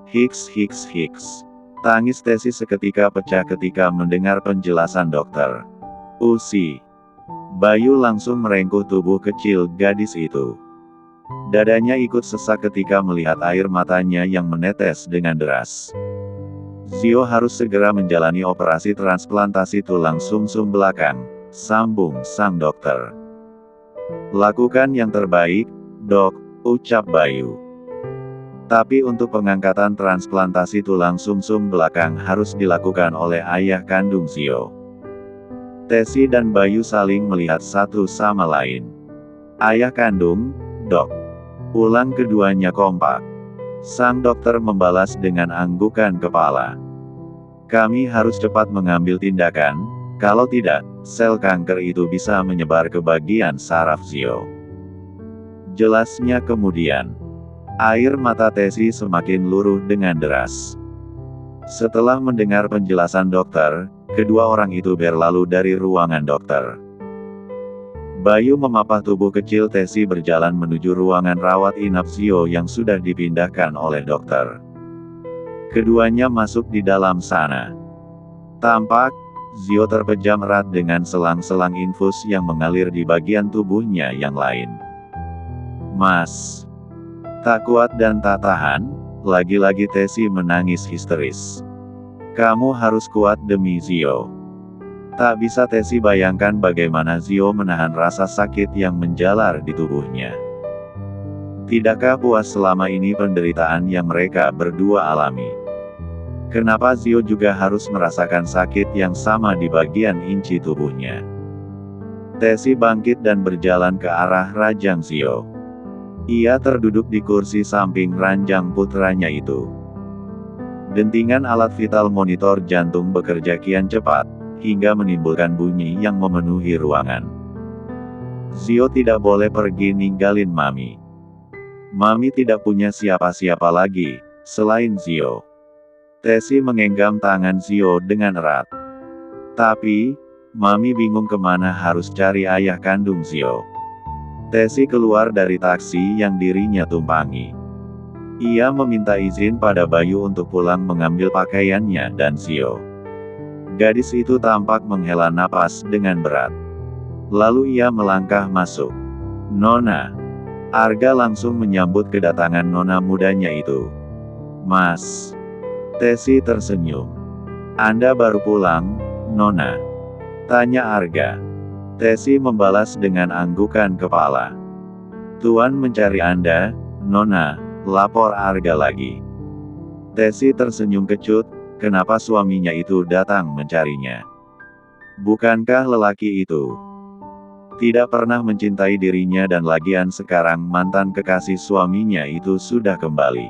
Hiks hiks hiks. Tangis Tesi seketika pecah ketika mendengar penjelasan dokter. Usi. Bayu langsung merengkuh tubuh kecil gadis itu. Dadanya ikut sesak ketika melihat air matanya yang menetes dengan deras. Zio harus segera menjalani operasi transplantasi tulang sumsum belakang, sambung sang dokter. Lakukan yang terbaik, dok, ucap Bayu. Tapi untuk pengangkatan transplantasi tulang sumsum belakang harus dilakukan oleh ayah kandung Zio. Tesi dan Bayu saling melihat satu sama lain. Ayah kandung, dok. Ulang keduanya kompak. Sang dokter membalas dengan anggukan kepala. Kami harus cepat mengambil tindakan, kalau tidak, sel kanker itu bisa menyebar ke bagian saraf Zio. Jelasnya kemudian. Air mata Tesi semakin luruh dengan deras. Setelah mendengar penjelasan dokter, kedua orang itu berlalu dari ruangan dokter. Bayu memapah tubuh kecil Tesi berjalan menuju ruangan rawat inap Zio yang sudah dipindahkan oleh dokter. Keduanya masuk di dalam sana. Tampak, Zio terpejam erat dengan selang-selang infus yang mengalir di bagian tubuhnya yang lain. Mas. Tak kuat dan tak tahan, lagi-lagi Tesi menangis histeris. Kamu harus kuat demi Zio. Tak bisa Tesi bayangkan bagaimana Zio menahan rasa sakit yang menjalar di tubuhnya. Tidakkah puas selama ini penderitaan yang mereka berdua alami? Kenapa Zio juga harus merasakan sakit yang sama di bagian inci tubuhnya? Tesi bangkit dan berjalan ke arah ranjang Zio. Ia terduduk di kursi samping ranjang putranya itu. Dentingan alat vital monitor jantung bekerja kian cepat, hingga menimbulkan bunyi yang memenuhi ruangan. Zio tidak boleh pergi ninggalin Mami. Mami tidak punya siapa-siapa lagi, selain Zio. Tesi menggenggam tangan Zio dengan erat. Tapi, Mami bingung kemana harus cari ayah kandung Zio. Tesi keluar dari taksi yang dirinya tumpangi. Ia meminta izin pada Bayu untuk pulang mengambil pakaiannya dan Zio. Gadis itu tampak menghela napas dengan berat. Lalu ia melangkah masuk. Nona. Arga langsung menyambut kedatangan nona mudanya itu. Mas. Tesi tersenyum. Anda baru pulang, Nona? Tanya Arga. Tesi membalas dengan anggukan kepala. Tuan mencari Anda, Nona, lapor Arga lagi. Tesi tersenyum kecut, kenapa suaminya itu datang mencarinya? Bukankah lelaki itu tidak pernah mencintai dirinya dan lagian sekarang mantan kekasih suaminya itu sudah kembali?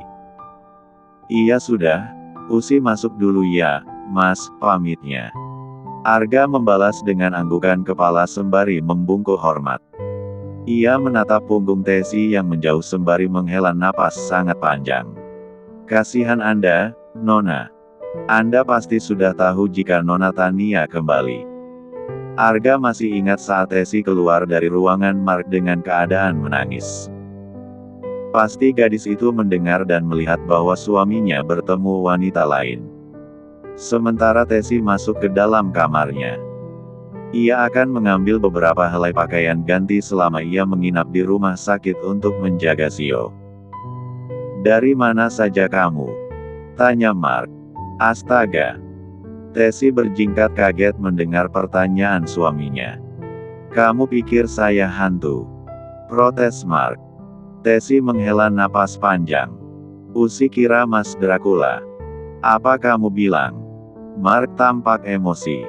Iya sudah, Usi masuk dulu ya, Mas, pamitnya. Arga membalas dengan anggukan kepala sembari membungkuk hormat. Ia menatap punggung Tesi yang menjauh sembari menghela napas sangat panjang. Kasihan Anda, Nona. Anda pasti sudah tahu jika Nona Tania kembali. Arga masih ingat saat Tesi keluar dari ruangan Mark dengan keadaan menangis. Pasti gadis itu mendengar dan melihat bahwa suaminya bertemu wanita lain. Sementara Tesi masuk ke dalam kamarnya. Ia akan mengambil beberapa helai pakaian ganti selama ia menginap di rumah sakit untuk menjaga Zio. Dari mana saja kamu? Tanya Mark. Astaga. Tesi berjingkat kaget mendengar pertanyaan suaminya. Kamu pikir saya hantu? Protes Mark. Tesi menghela napas panjang. Usi kira Mas Dracula. Apa kamu bilang? Mark tampak emosi.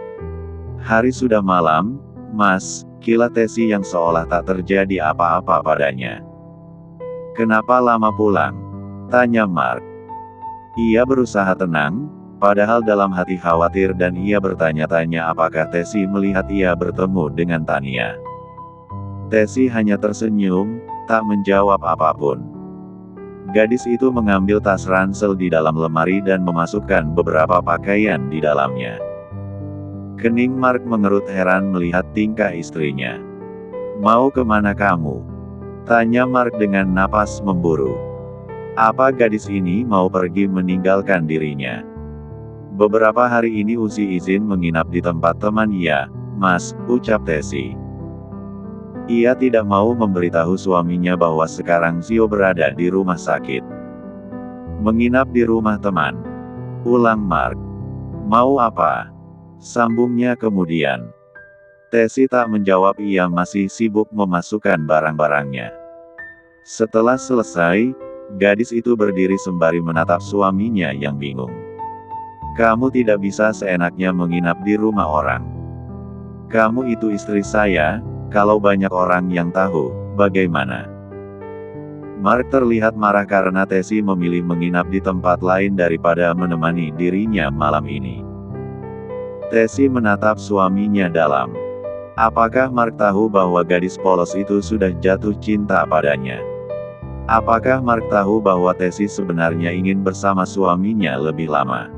Hari sudah malam, Mas, kilat Tesi yang seolah tak terjadi apa-apa padanya. Kenapa lama pulang? Tanya Mark. Ia berusaha tenang, padahal dalam hati khawatir dan ia bertanya-tanya apakah Tesi melihat ia bertemu dengan Tania. Tesi hanya tersenyum, tak menjawab apapun. Gadis itu mengambil tas ransel di dalam lemari dan memasukkan beberapa pakaian di dalamnya. Kening Mark mengerut heran melihat tingkah istrinya. Mau kemana kamu? Tanya Mark dengan napas memburu. Apa gadis ini mau pergi meninggalkan dirinya? Beberapa hari ini Uzi izin menginap di tempat teman ia, Mas, ucap Tesi. Ia tidak mau memberitahu suaminya bahwa sekarang Zio berada di rumah sakit. Menginap di rumah teman. Ulang Mark. Mau apa? Sambungnya kemudian. Tesi tak menjawab, ia masih sibuk memasukkan barang-barangnya. Setelah selesai, gadis itu berdiri sembari menatap suaminya yang bingung. Kamu tidak bisa seenaknya menginap di rumah orang. Kamu itu istri saya, kalau banyak orang yang tahu, bagaimana? Mark terlihat marah karena Tesi memilih menginap di tempat lain daripada menemani dirinya malam ini. Tesi menatap suaminya dalam. Apakah Mark tahu bahwa gadis polos itu sudah jatuh cinta padanya? Apakah Mark tahu bahwa Tesi sebenarnya ingin bersama suaminya lebih lama?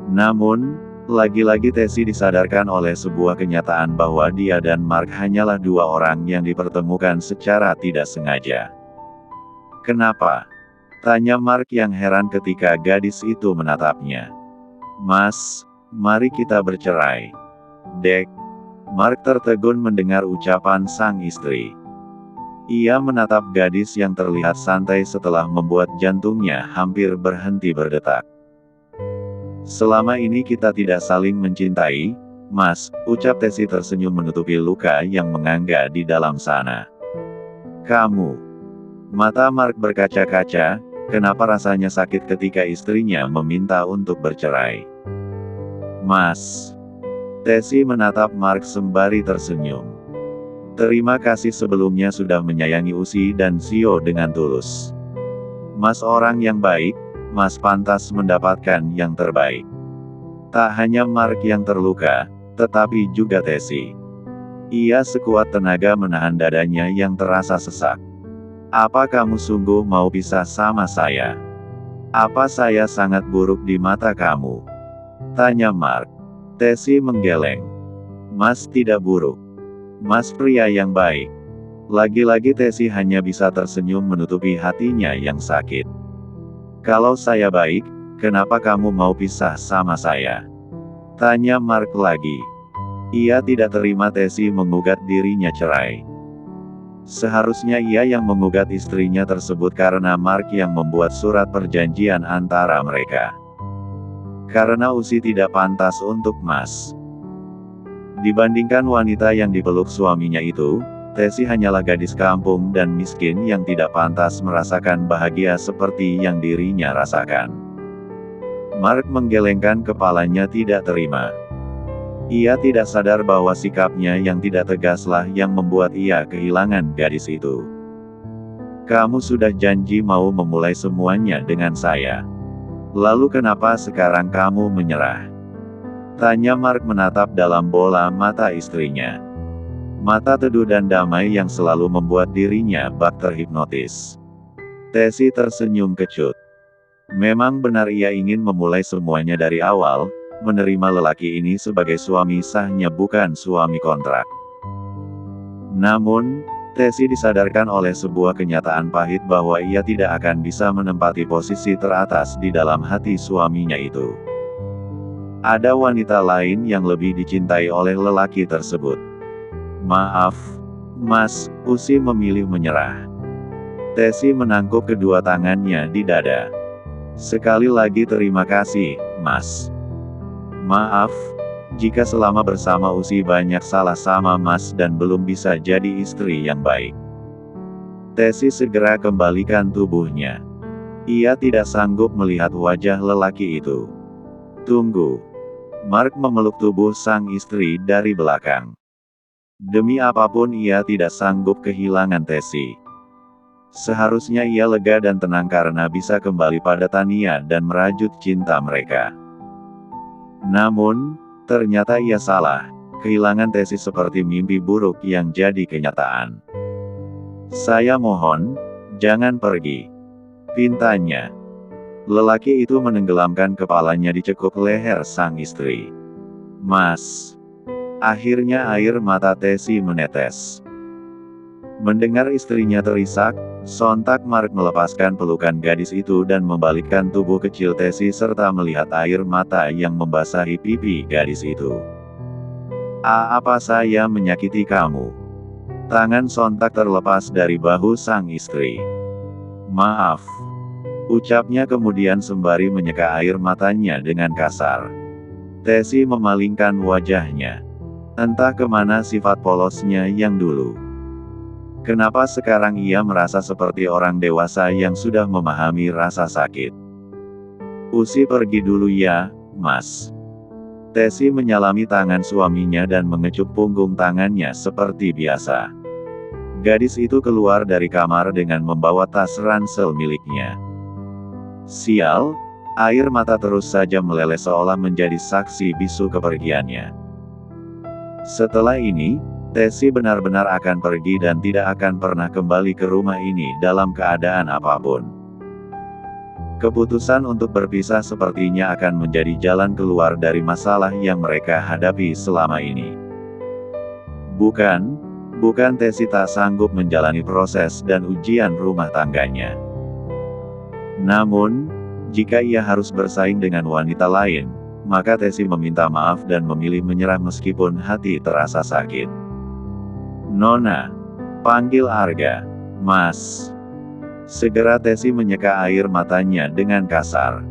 Namun, lagi-lagi Tesi disadarkan oleh sebuah kenyataan bahwa dia dan Mark hanyalah dua orang yang dipertemukan secara tidak sengaja. Kenapa? Tanya Mark yang heran ketika gadis itu menatapnya. Mas, mari kita bercerai. Dek. Mark tertegun mendengar ucapan sang istri. Ia menatap gadis yang terlihat santai setelah membuat jantungnya hampir berhenti berdetak. Selama ini kita tidak saling mencintai, Mas, ucap Tesi tersenyum menutupi luka yang menganga di dalam sana. Kamu. Mata Mark berkaca-kaca, kenapa rasanya sakit ketika istrinya meminta untuk bercerai. Mas. Tesi menatap Mark sembari tersenyum. Terima kasih sebelumnya sudah menyayangi Uzi dan Zio dengan tulus. Mas orang yang baik, Mas pantas mendapatkan yang terbaik. Tak hanya Mark yang terluka, tetapi juga Tesi. Ia sekuat tenaga menahan dadanya yang terasa sesak. Apa kamu sungguh mau pisah sama saya? Apa saya sangat buruk di mata kamu? Tanya Mark. Tesi menggeleng. Mas tidak buruk. Mas pria yang baik. Lagi-lagi Tesi hanya bisa tersenyum menutupi hatinya yang sakit. Kalau saya baik, kenapa kamu mau pisah sama saya? Tanya Mark lagi. Ia tidak terima Tesi menggugat dirinya cerai. Seharusnya ia yang menggugat istrinya tersebut karena Mark yang membuat surat perjanjian antara mereka. Karena Uzi tidak pantas untuk Mas. Dibandingkan wanita yang dipeluk suaminya itu, Tesi hanyalah gadis kampung dan miskin yang tidak pantas merasakan bahagia seperti yang dirinya rasakan. Mark menggelengkan kepalanya tidak terima. Ia tidak sadar bahwa sikapnya yang tidak tegaslah yang membuat ia kehilangan gadis itu. Kamu sudah janji mau memulai semuanya dengan saya. Lalu kenapa sekarang kamu menyerah? Tanya Mark menatap dalam bola mata istrinya. Mata teduh dan damai yang selalu membuat dirinya bak terhipnotis. Tesi tersenyum kecut. Memang benar ia ingin memulai semuanya dari awal, menerima lelaki ini sebagai suami sahnya bukan suami kontrak. Namun, Tesi disadarkan oleh sebuah kenyataan pahit bahwa ia tidak akan bisa menempati posisi teratas di dalam hati suaminya itu. Ada wanita lain yang lebih dicintai oleh lelaki tersebut. Maaf, Mas, Uzi memilih menyerah. Tesi menangkup kedua tangannya di dada. Sekali lagi terima kasih, Mas. Maaf, jika selama bersama Uzi banyak salah sama Mas dan belum bisa jadi istri yang baik. Tesi segera kembalikan tubuhnya. Ia tidak sanggup melihat wajah lelaki itu. Tunggu. Mark memeluk tubuh sang istri dari belakang. Demi apapun ia tidak sanggup kehilangan Tesi. Seharusnya ia lega dan tenang karena bisa kembali pada Tania dan merajut cinta mereka. Namun, ternyata ia salah. Kehilangan Tesi seperti mimpi buruk yang jadi kenyataan. Saya mohon, jangan pergi. Pintanya. Lelaki itu menenggelamkan kepalanya di cekuk leher sang istri. Mas. Akhirnya air mata Tesi menetes. Mendengar istrinya terisak, sontak Mark melepaskan pelukan gadis itu dan membalikkan tubuh kecil Tesi serta melihat air mata yang membasahi pipi gadis itu. Apa saya menyakiti kamu?" Tangan sontak terlepas dari bahu sang istri. "Maaf," ucapnya kemudian sembari menyeka air matanya dengan kasar. Tesi memalingkan wajahnya. Entah kemana sifat polosnya yang dulu. Kenapa sekarang ia merasa seperti orang dewasa yang sudah memahami rasa sakit? "Usi pergi dulu ya, Mas." Tesi menyalami tangan suaminya dan mengecup punggung tangannya seperti biasa. Gadis itu keluar dari kamar dengan membawa tas ransel miliknya. Sial, air mata terus saja meleleh seolah menjadi saksi bisu kepergiannya. Setelah ini, Tesi benar-benar akan pergi dan tidak akan pernah kembali ke rumah ini dalam keadaan apapun. Keputusan untuk berpisah sepertinya akan menjadi jalan keluar dari masalah yang mereka hadapi selama ini. Bukan Tesi tak sanggup menjalani proses dan ujian rumah tangganya. Namun, jika ia harus bersaing dengan wanita lain, maka Tesi meminta maaf dan memilih menyerah meskipun hati terasa sakit. "Nona," panggil Arga. "Mas." Segera Tesi menyeka air matanya dengan kasar.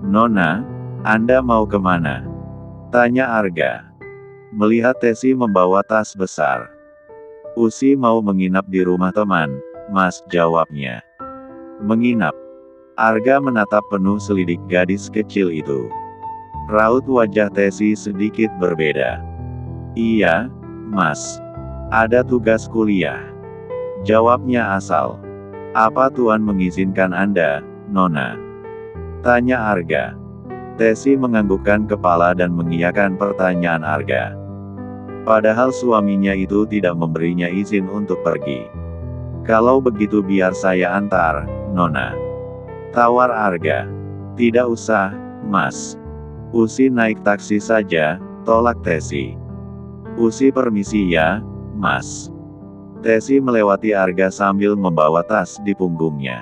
"Nona, Anda mau kemana?" tanya Arga. Melihat Tesi membawa tas besar. "Usi mau menginap di rumah teman, Mas," jawabnya. "Menginap?" Arga menatap penuh selidik gadis kecil itu. Raut wajah Tesi sedikit berbeda. "Iya, Mas. Ada tugas kuliah," jawabnya asal. "Apa Tuan mengizinkan Anda, Nona?" tanya Arga. Tesi menganggukkan kepala dan mengiyakan pertanyaan Arga. Padahal suaminya itu tidak memberinya izin untuk pergi. "Kalau begitu biar saya antar, Nona," tawar Arga. "Tidak usah, Mas. Usi naik taksi saja," tolak Tesi. "Usi permisi ya, Mas." Tesi melewati Arga sambil membawa tas di punggungnya.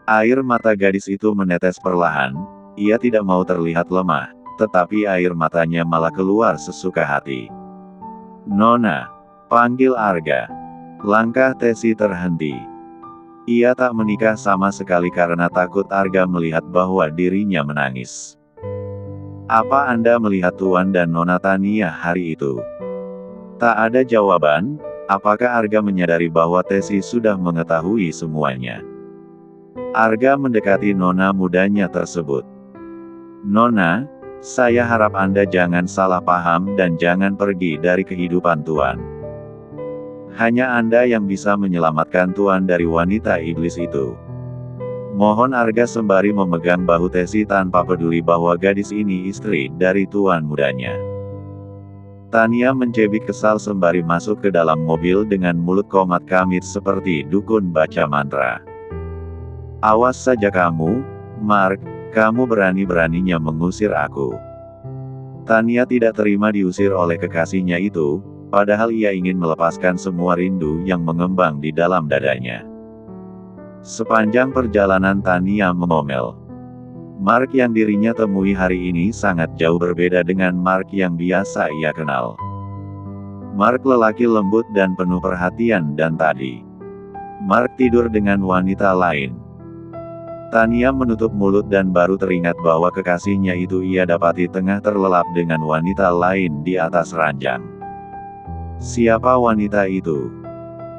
Air mata gadis itu menetes perlahan. Ia tidak mau terlihat lemah, tetapi air matanya malah keluar sesuka hati. "Nona," panggil Arga. Langkah Tesi terhenti. Ia tak menikah sama sekali karena takut Arga melihat bahwa dirinya menangis. "Apa Anda melihat Tuan dan Nona Tania hari itu?" Tak ada jawaban. Apakah Arga menyadari bahwa Tesi sudah mengetahui semuanya? Arga mendekati nona mudanya tersebut. "Nona, saya harap Anda jangan salah paham dan jangan pergi dari kehidupan Tuan. Hanya Anda yang bisa menyelamatkan Tuan dari wanita iblis itu." Mohon Arga sembari memegang bahu Tesi tanpa peduli bahwa gadis ini istri dari tuan mudanya. Tania mencebik kesal sembari masuk ke dalam mobil dengan mulut komat kamit seperti dukun baca mantra. "Awas saja kamu, Mark, kamu berani-beraninya mengusir aku." Tania tidak terima diusir oleh kekasihnya itu, padahal ia ingin melepaskan semua rindu yang mengembang di dalam dadanya. Sepanjang perjalanan Tania mengomel. Mark yang dirinya temui hari ini sangat jauh berbeda dengan Mark yang biasa ia kenal. Mark lelaki lembut dan penuh perhatian dan tadi Mark tidur dengan wanita lain. Tania menutup mulut dan baru teringat bahwa kekasihnya itu ia dapati tengah terlelap dengan wanita lain di atas ranjang. Siapa wanita itu?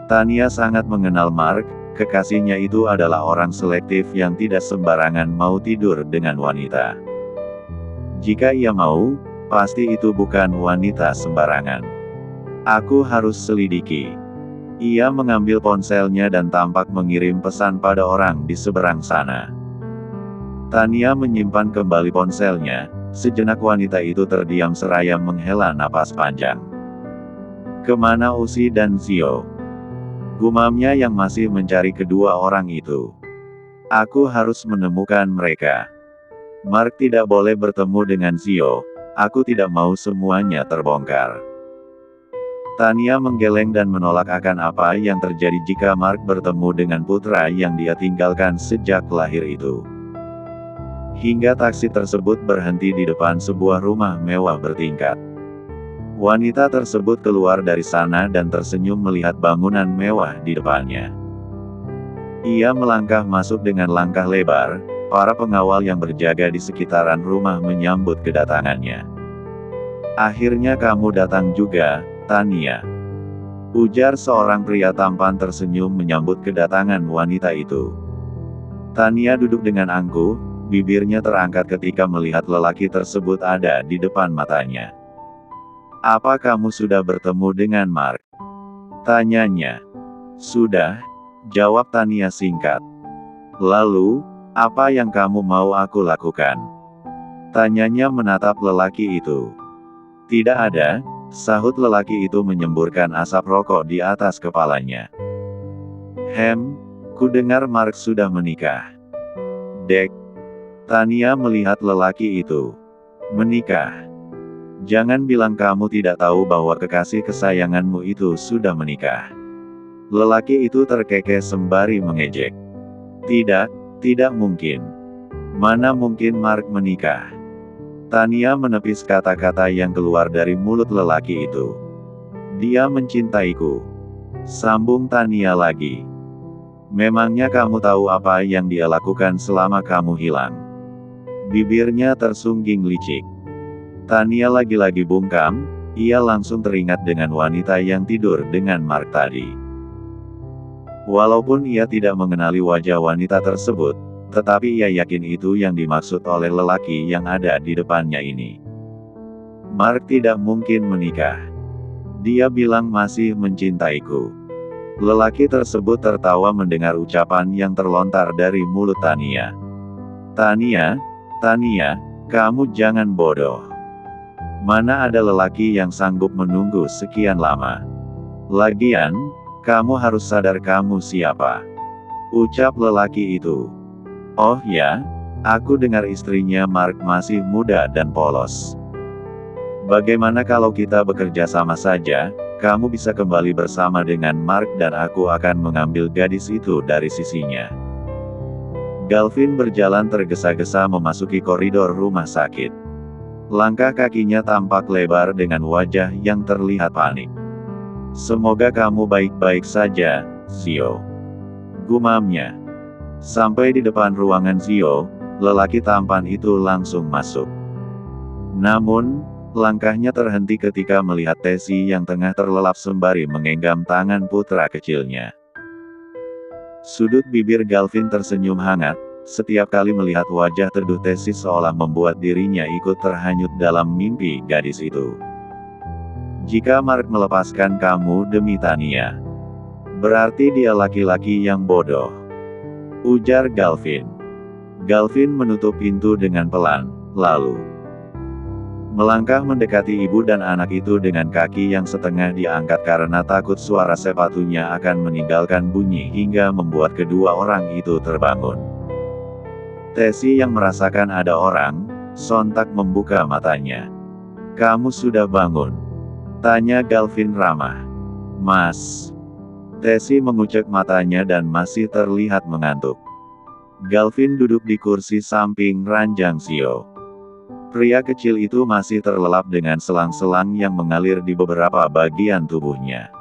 Tania sangat mengenal Mark. Kekasihnya itu adalah orang selektif yang tidak sembarangan mau tidur dengan wanita. Jika ia mau, pasti itu bukan wanita sembarangan. Aku harus selidiki. Ia mengambil ponselnya dan tampak mengirim pesan pada orang di seberang sana. Tania menyimpan kembali ponselnya. Sejenak wanita itu terdiam seraya menghela napas panjang. "Kemana Usi dan Zio?" gumamnya yang masih mencari kedua orang itu. "Aku harus menemukan mereka. Mark tidak boleh bertemu dengan Zio. Aku tidak mau semuanya terbongkar." Tania menggeleng dan menolak akan apa yang terjadi jika Mark bertemu dengan putra yang dia tinggalkan sejak lahir itu. Hingga taksi tersebut berhenti di depan sebuah rumah mewah bertingkat. Wanita tersebut keluar dari sana dan tersenyum melihat bangunan mewah di depannya. Ia melangkah masuk dengan langkah lebar, para pengawal yang berjaga di sekitaran rumah menyambut kedatangannya. "Akhirnya kamu datang juga, Tania," ujar seorang pria tampan tersenyum menyambut kedatangan wanita itu. Tania duduk dengan angkuh, bibirnya terangkat ketika melihat lelaki tersebut ada di depan matanya. "Apa kamu sudah bertemu dengan Mark?" tanyanya. "Sudah," jawab Tania singkat. "Lalu, apa yang kamu mau aku lakukan?" tanyanya menatap lelaki itu. "Tidak ada," sahut lelaki itu menyemburkan asap rokok di atas kepalanya. Ku dengar Mark sudah menikah." "Dek." Tania melihat lelaki itu. "Menikah? Jangan bilang kamu tidak tahu bahwa kekasih kesayanganmu itu sudah menikah." Lelaki itu terkekeh sembari mengejek. Tidak mungkin. Mana mungkin Mark menikah?" Tania menepis kata-kata yang keluar dari mulut lelaki itu. "Dia mencintaiku," sambung Tania lagi. "Memangnya kamu tahu apa yang dia lakukan selama kamu hilang?" Bibirnya tersungging licik. Tania lagi-lagi bungkam, ia langsung teringat dengan wanita yang tidur dengan Mark tadi. Walaupun ia tidak mengenali wajah wanita tersebut, tetapi ia yakin itu yang dimaksud oleh lelaki yang ada di depannya ini. "Mark tidak mungkin menikah. Dia bilang masih mencintaiku." Lelaki tersebut tertawa mendengar ucapan yang terlontar dari mulut Tania. Tania, kamu jangan bodoh. Mana ada lelaki yang sanggup menunggu sekian lama? Lagian, kamu harus sadar kamu siapa," ucap lelaki itu. "Oh ya, aku dengar istrinya Mark masih muda dan polos. Bagaimana kalau kita bekerja sama saja, kamu bisa kembali bersama dengan Mark dan aku akan mengambil gadis itu dari sisinya." Galvin berjalan tergesa-gesa memasuki koridor rumah sakit. Langkah kakinya tampak lebar dengan wajah yang terlihat panik. "Semoga kamu baik-baik saja, Zio," gumamnya. Sampai di depan ruangan Zio, lelaki tampan itu langsung masuk. Namun, langkahnya terhenti ketika melihat Tesi yang tengah terlelap sembari menggenggam tangan putra kecilnya. Sudut bibir Galvin tersenyum hangat, setiap kali melihat wajah teduh Tesi seolah membuat dirinya ikut terhanyut dalam mimpi gadis itu. "Jika Mark melepaskan kamu demi Tania, berarti dia laki-laki yang bodoh," ujar Galvin. Galvin menutup pintu dengan pelan, lalu melangkah mendekati ibu dan anak itu dengan kaki yang setengah diangkat karena takut suara sepatunya akan meninggalkan bunyi hingga membuat kedua orang itu terbangun. Tesi yang merasakan ada orang, sontak membuka matanya. "Kamu sudah bangun?" tanya Galvin ramah. "Mas." Tesi mengucek matanya dan masih terlihat mengantuk. Galvin duduk di kursi samping ranjang Zio. Pria kecil itu masih terlelap dengan selang-selang yang mengalir di beberapa bagian tubuhnya.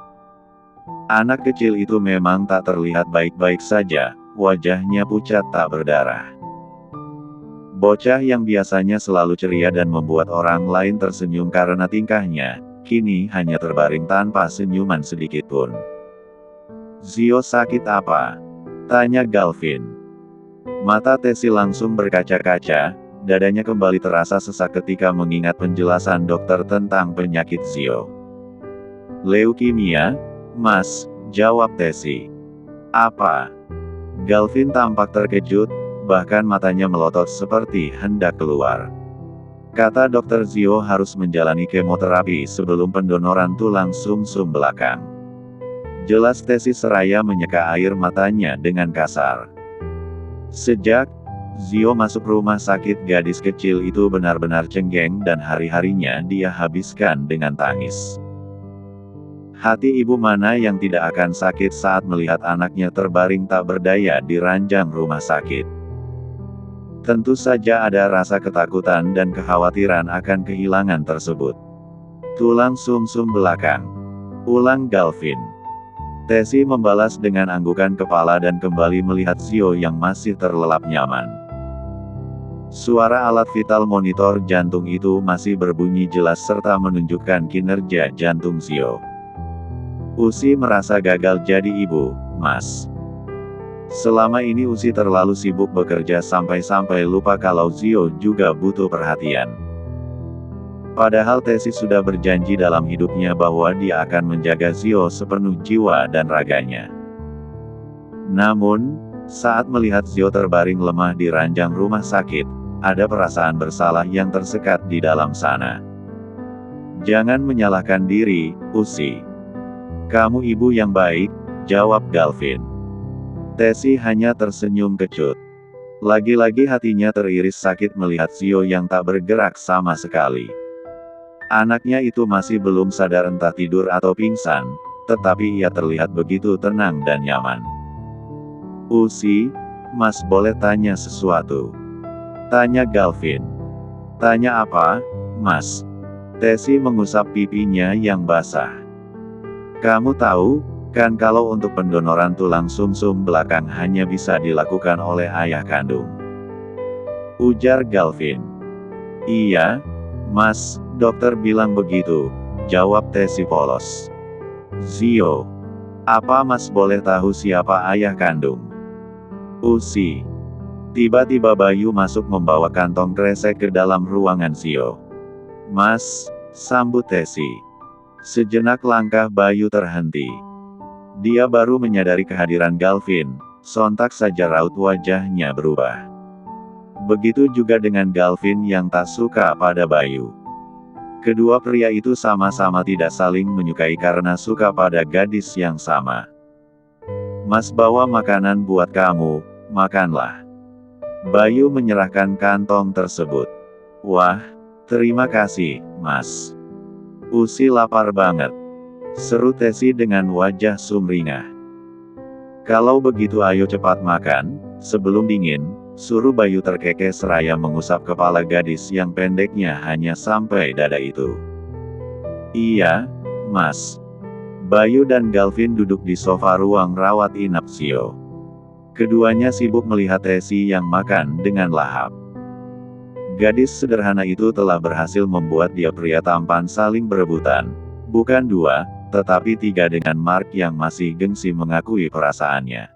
Anak kecil itu memang tak terlihat baik-baik saja, wajahnya pucat tak berdarah. Bocah yang biasanya selalu ceria dan membuat orang lain tersenyum karena tingkahnya, kini hanya terbaring tanpa senyuman sedikitpun. "Zio sakit apa?" tanya Galvin. Mata Tesi langsung berkaca-kaca, dadanya kembali terasa sesak ketika mengingat penjelasan dokter tentang penyakit Zio. "Leukemia, Mas," jawab Tesi. "Apa?" Galvin tampak terkejut, bahkan matanya melotot seperti hendak keluar. Kata dokter Zio harus menjalani kemoterapi sebelum pendonoran tulang sumsum belakang. Jelas Tesi seraya menyeka air matanya dengan kasar. Sejak Zio masuk rumah sakit, gadis kecil itu benar-benar cenggeng dan hari-harinya dia habiskan dengan tangis. Hati ibu mana yang tidak akan sakit saat melihat anaknya terbaring tak berdaya di ranjang rumah sakit. Tentu saja ada rasa ketakutan dan kekhawatiran akan kehilangan tersebut. Tulang sumsum belakang. Ulang Galvin. Tesi membalas dengan anggukan kepala dan kembali melihat Zio yang masih terlelap nyaman. Suara alat vital monitor jantung itu masih berbunyi jelas serta menunjukkan kinerja jantung Zio. Usi merasa gagal jadi ibu, Mas. Selama ini Usi terlalu sibuk bekerja sampai-sampai lupa kalau Zio juga butuh perhatian. Padahal Tesi sudah berjanji dalam hidupnya bahwa dia akan menjaga Zio sepenuh jiwa dan raganya. Namun, saat melihat Zio terbaring lemah di ranjang rumah sakit, ada perasaan bersalah yang tersekat di dalam sana. Jangan menyalahkan diri, Usi. Kamu ibu yang baik, jawab Galvin. Tesi hanya tersenyum kecut. Lagi-lagi hatinya teriris sakit melihat Zio yang tak bergerak sama sekali. Anaknya itu masih belum sadar entah tidur atau pingsan, tetapi ia terlihat begitu tenang dan nyaman. Usi, Mas boleh tanya sesuatu? Tanya Galvin. Tanya apa, Mas? Tesi mengusap pipinya yang basah. Kamu tahu, kan kalau untuk pendonoran tulang sumsum belakang hanya bisa dilakukan oleh ayah kandung. Ujar Galvin. Iya, Mas, dokter bilang begitu, jawab Tesi polos. Zio. Apa Mas boleh tahu siapa ayah kandung? Usi. Tiba-tiba Bayu masuk membawa kantong kresek ke dalam ruangan Zio. Mas, sambut Tesi. Sejenak langkah Bayu terhenti. Dia baru menyadari kehadiran Galvin, sontak saja raut wajahnya berubah. Begitu juga dengan Galvin yang tak suka pada Bayu. Kedua pria itu sama-sama tidak saling menyukai karena suka pada gadis yang sama. Mas bawa makanan buat kamu, makanlah. Bayu menyerahkan kantong tersebut. Wah, terima kasih, Mas. Usi lapar banget. Seru Tesi dengan wajah sumringah. Kalau begitu ayo cepat makan, sebelum dingin, suruh Bayu terkekeh seraya mengusap kepala gadis yang pendeknya hanya sampai dada itu. Iya, Mas. Bayu dan Galvin duduk di sofa ruang rawat inap Zio. Keduanya sibuk melihat Tesi yang makan dengan lahap. Gadis sederhana itu telah berhasil membuat dia pria tampan saling berebutan. Bukan dua, tetapi tiga dengan Mark yang masih gengsi mengakui perasaannya.